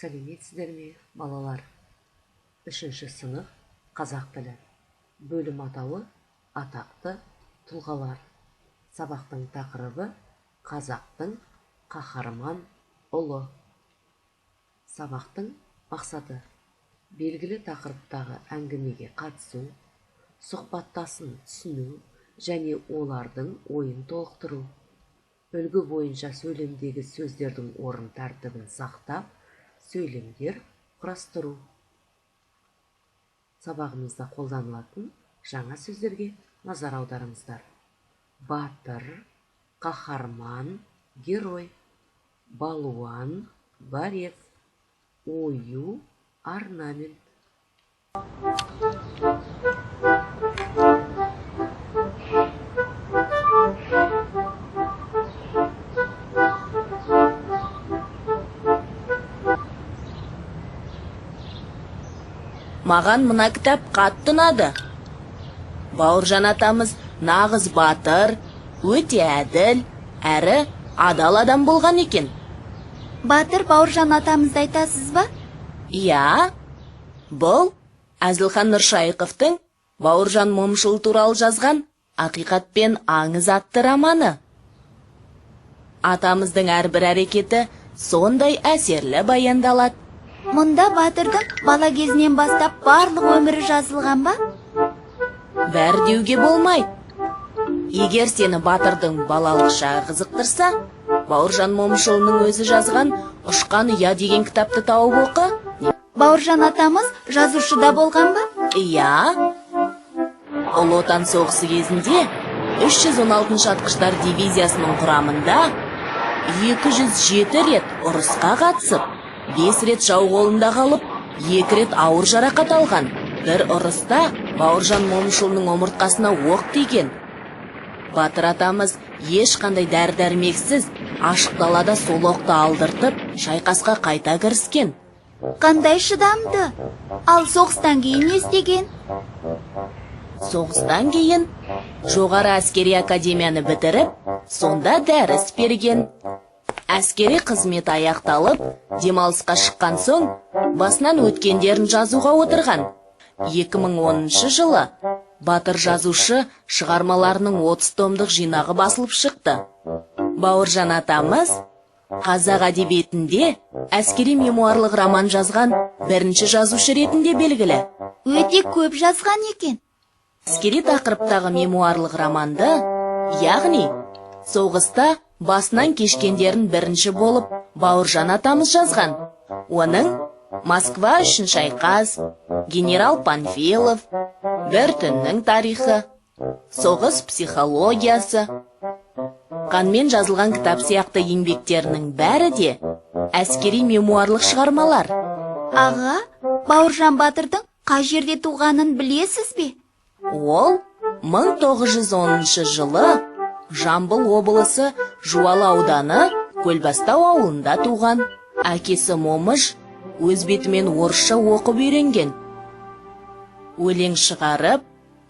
Сәлеметсіздер ме, балалар? 3-ші сынып қазақ тілі. Бөлім атауы атақты тұлғалар. Сабақтың тақырыбы қазақтың қаһарман ұлы. Сабақтың мақсаты белгілі тақырыптағы әңгімеге қатысу, сұхбаттасын түсіну және олардың ойын толықтыру. Үлгі бойынша сөйлемдегі сөздердің орын тәртібін сақтап, сөйлемдер құрастыру. Сабағымызда қолданылатын жаңа сөздерге назар аударыңыздар. Батыр, қаһарман, герой. Балуан, борец. Ою, орнамент. Маған мына кітап қатты ұнады. Бауыржан атамыз нағыз батыр, өте әділ, әрі адал адам болған екен. Батыр Бауыржан атамызды айтасыз ба? Иә, бұл Әзілхан Нұршайықовтың Бауыржан Момышұлы туралы жазған «Ақиқат пен аңыз» атты романы. Атамыздың әрбір әрекеті сондай әсерлі баяндалады. Мұнда батырдың бала кезінен бастап барлық өмірі жазылған ба? Бәрі деуге болмайды. Егер сені батырдың балалық шағы қызықтырса, Бауыржан Момышұлының өзі жазған «Ұшқан ұя» деген кітапты тауып оқы. Бауыржан атамыз жазушыда болған ба? Иә. Ұлы Отан соғысы кезінде 316 атқыштар дивизиясының құрамында 207 рет ұрысқа қатысып, 5 рет жау қолында қалып, 2 рет ауыр жарақат алған. Бір ұрыста Бауыржан Момышұлының омыртқасына оқ тиген. Батыр атамыз ешқандай дәрі-дәрмексіз ашық далада сол оқты алдыртып, шайқасқа қайта кіріскен. Қандай шыдамды? Ал соғыстан кейін не істеген? Соғыстан кейін жоғары әскери академияны бітіріп, сонда дәріс берген. Әскери қызмет аяқталып, демалысқа шыққан соң, басынан өткендерін жазуға отырған. 2010 жылы батыр жазушы шығармаларының 30 томдық жинағы басылып шықты. Бауыржан атамыз қазақ әдебиетінде әскери мемуарлық роман жазған бірінші жазушы ретінде белгілі. Өте көп жазған екен. Әскери тақырыптағы мемуарлық романды, яғни соғыста басынан кешкендерін бірінші болып Бауыржан атамыз жазған. Оның Москва үшін шайқас, генерал Панфилов, бір түннің тарихы, соғыс психологиясы, қанмен жазылған кітап сияқты еңбектерінің бәрі де әскери мемуарлық шығармалар. Аға, Бауыржан батырдың қай жерде туғанын білесіз бе? Ол 1910 жылы Жамбыл облысы Жуалы ауданы Көлбастау ауылында туған. Әкесі Момыш өз бетімен орысша оқып үйренген. Өлең шығарып,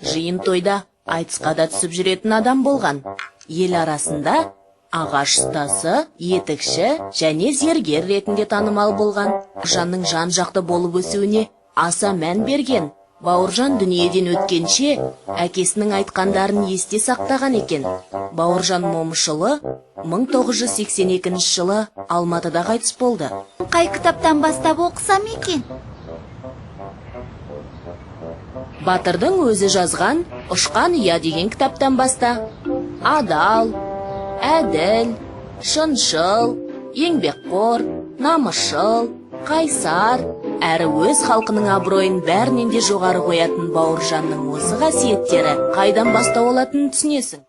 жиын тойда айтысқа да түсіп жүретін адам болған. Ел арасында ағаш ұстасы, етікші және зергер ретінде танымал болған. Жанның жан-жақты болып өсуіне аса мән берген. Бауыржан дүниеден өткенше әкесінің айтқандарын есте сақтаған екен. Бауыржан Момышұлы 1982 жылы Алматыда қайтыс болды. Қай кітаптан бастап оқысам екен? Батырдың өзі жазған «Ұшқан ұя» деген кітаптан баста. Адал, әділ, шыншыл, еңбекқор, намысшыл, қайсар, әрі өз халқының абыройын бәрінен де жоғары қоятын Бауыржанның осы қасиеттері қайдан бастау алатынын түсінесің.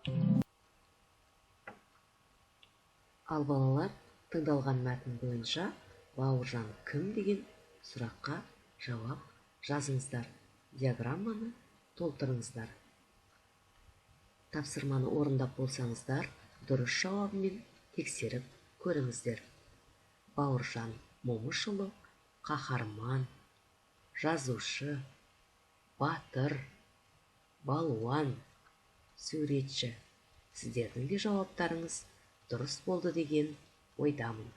Ал балалар, тыңдалған мәтін бойынша Бауыржан кім деген сұраққа жауап жазыңыздар. Диаграмманы толтырыңыздар. Тапсырманы орындап болсаңыздар, дұрыс жауабымен тексеріп көріңіздер. Бауыржан Момышұлы қаһарман, жазушы, батыр, балуан, суретші. Сіздердің де жауаптарыңыз дұрыс болды деген ойдамын.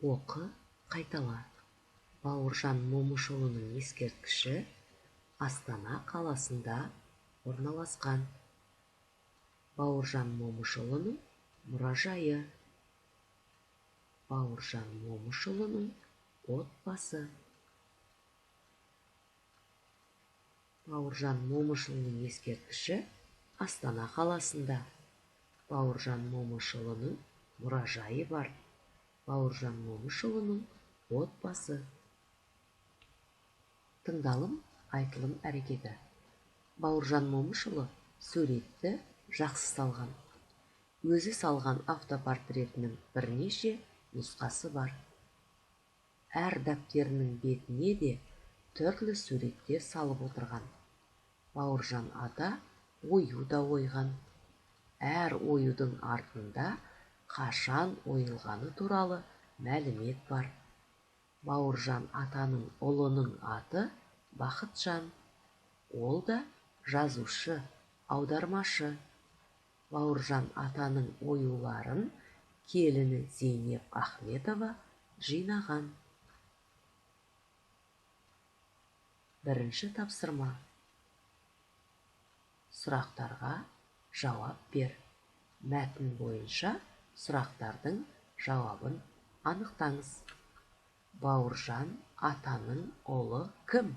Оқы, қайтала. Бауыржан Момышұлының ескерткіші Астана қаласында орналасқан. Бауыржан Момышұлының мұражайы. Бауыржан Момышұлының отбасы. Бауыржан Момышұлының ескерткіші Астана қаласында. Бауыржан Момышұлының мұражайы бар. Бауыржан Момышұлының отбасы. Тыңдалым, айтылым әрекеті. Бауыржан Момышұлы суретті жақсы салған. Өзі салған автопортретінің бірнеше нұсқасы бар. Әр дәптерінің бетіне де түрлі суреттер салып отырған. Бауыржан ата ою да ойған. Әр оюдың артында қашан ойылғаны туралы мәлімет бар. Бауыржан атаның ұлының аты Бақытжан. Ол да жазушы, аудармашы. Бауыржан атаның оюларын келіні Зейнеп Ахметова жинаған. Бірінші тапсырма. Сұрақтарға жауап бер. Мәтін бойынша сұрақтардың жауабын анықтаңыз. Бауыржан атаның ұлы кім?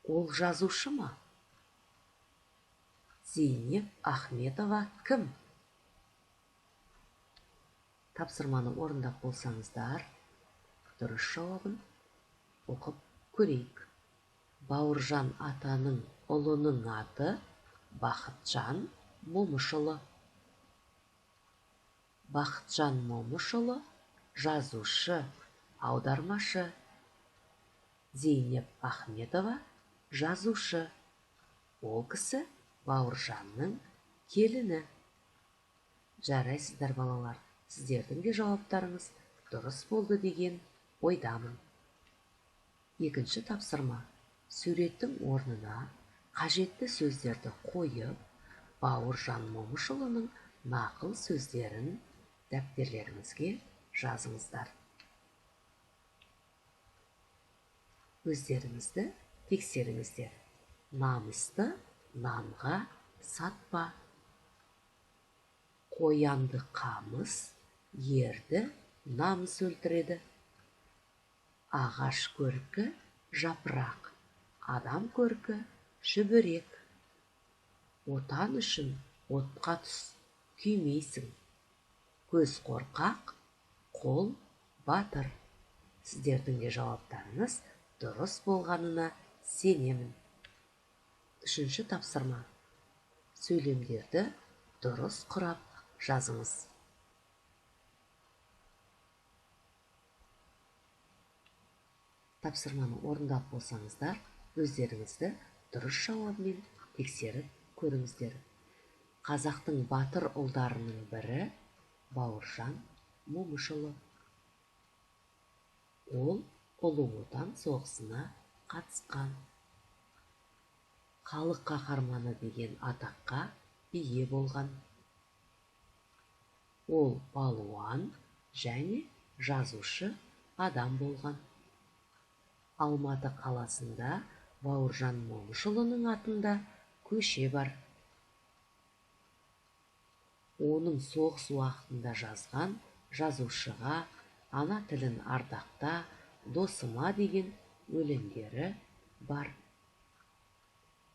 Ол жазушы ма? Зейнеп Ахметова кім? Тапсырманы орындап болсаңыздар, дұрыс жауабын оқып көрейік. Бауыржан атаның ұлының аты Бақытжан Момышұлы. Бақытжан Момышұлы жазушы, аудармашы. Зейнеп Ахметова жазушы. Ол кісі Бауыржанның келіні. Жарайсыздар балалар, сіздердің де жауаптарыңыз дұрыс болды деген ойдамын. Екінші тапсырма. Суреттің орнына қажетті сөздерді қойып, Бауыржан Момышұлының нақыл сөздерін дәптерлеріңізге жазыңыздар. Өздеріңізді тексеріңіздер. Намысты нанға сатпа. Қоянды қамыс, ерді намыс өлтіреді. Ағаш көркі жапырақ, адам көркі шүбірек. Отан үшін отқа түс, күймейсің. Көз қорқақ, қол батыр. Сіздердің де жауаптарыңыз дұрыс болғанына сенемін. Үшінші тапсырма. Сөйлемдерді дұрыс құрап жазыңыз. Тапсырманы орындап болсаңыздар, өздеріңізді дұрыс жауабымен тексеріп көріңіздер. Қазақтың батыр ұлдарының бірі Бауыржан Момышұлы. Ол Ұлы Отан соғысына қатысқан. Халық қаһарманы деген атаққа ие болған. Ол балуан және жазушы адам болған. Алматы қаласында Бауыржан Момышұлының атында көше бар. Оның соғыс уақытында жазған жазушыға ана тілін ардақта, досыма деген өлеңдері бар.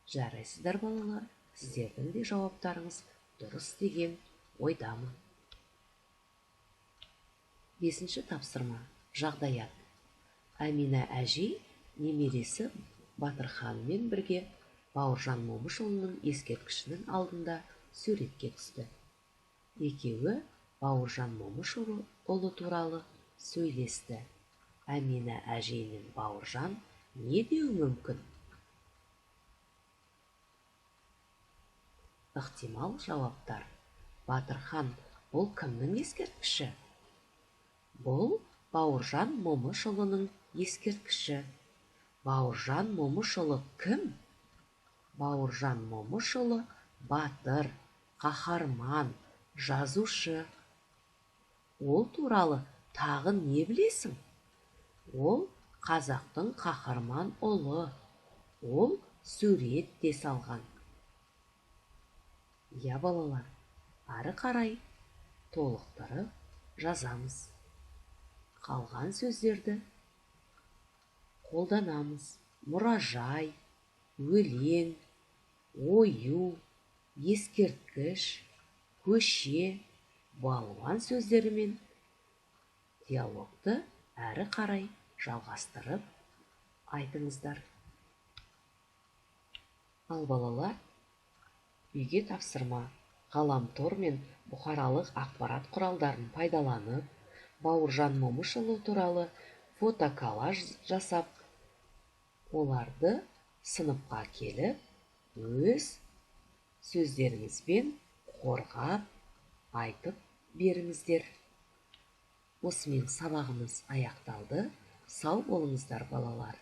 Жарайсыздар балалар, сіздердің де жауаптарыңыз дұрыс деген ойдамын. Бесінші тапсырма. Жағдаят. Әмина әжей немересі Батырханмен бірге Бауыржан Момышұлының ескерткішінің алдында суретке түсті. Екеуі Бауыржан Момышұлы туралы сөйлесті. Әмина әжей мен Бауыржан не деуі мүмкін? Ықтимал жауаптар. Батырхан, бұл кімнің ескерткіші? Бұл Бауыржан Момышұлының ескерткіші. Бауыржан Момышұлы кім? Бауыржан Момышұлы батыр, қаһарман, жазушы. Ол туралы тағы не білесің? Ол қазақтың қаһарман ұлы. Ол сурет те салған. Я, балалар, ары қарай толықтырып жазамыз. Қалған сөздерді қолданамыз. Мұражай, өлең, ою, ескерткіш, көше, балуан сөздерімен диалогты әрі қарай жалғастырып айтыңыздар. Ал балалар, үйге тапсырма, ғаламтор мен бұқаралық ақпарат құралдарын пайдаланып, Бауыржан Момышұлы туралы фотоколлаж жасап, оларды сыныпқа келіп, өз сөздеріңізбен қорғап айтып беріңіздер. Осымен сабағымыз аяқталды. Сау болыңыздар, балалар.